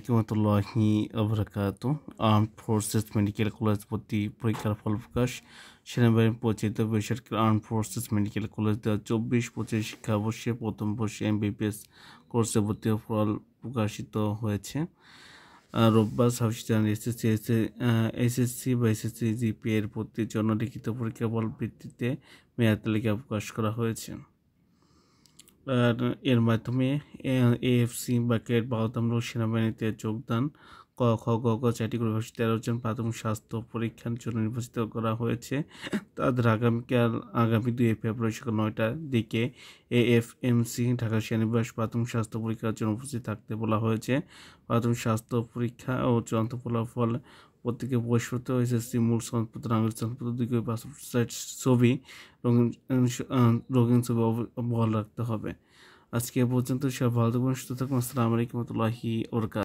রহমতুল্লাহি ওয়া armed forces medical college ভর্তি পরীক্ষার ফল প্রকাশ। সেনাবাহিনী পরিচালিত বেসরকারি আর্মড ফোর্সেস মেডিকেল কলেজ 2024-25 শিক্ষাবর্ষে প্রথম বর্ষে MBBS কোর্সে ভর্তির ফল প্রকাশিত হয়েছে। রোববার 26 জানুয়ারি এসএসসি বা এসএসসি জিপিএ এর ভর্তির জন্য লিখিত পরীক্ষা ফল ভিত্তিতে মেয়াদ তালিকা প্রকাশ করা হয়েছে। আর এর মাধ্যমে এএফসি বা ক্যাডেট বাধ্যতামূলক সেনাবাহিনীতে যোগদান ক খ গ ঘ 4টি করে 13 জন প্রাথমিক স্বাস্থ্য পরীক্ষার জন্য নির্বাচিত করা হয়েছে। তাদের আগামী 2 ফেব্রুয়ারি সকাল 9টার দিকে এএফএমসি ঢাকা সেনানিবাস প্রাথমিক স্বাস্থ্য পরীক্ষার জন্য উপস্থিত থাকতে বলা হয়েছে। প্রাথমিক স্বাস্থ্য পরীক্ষা ও চূড়ান্ত ফলাফল প্রত্যেকে বহিষ্কৃত এসএসসি মূল সনদপত্র আঙুল সনদপত্র 2 পাসপোর্ট ছবি রঙিন ছবি বহাল রাখতে হবে। আজকে এ পর্যন্ত সব ভালো থাকবেন, সুস্থ থাকবেন। আসসালামু আলাইকুম ওয়া রাহমাতুল্লাহি ওয়া বারাকাতুহু।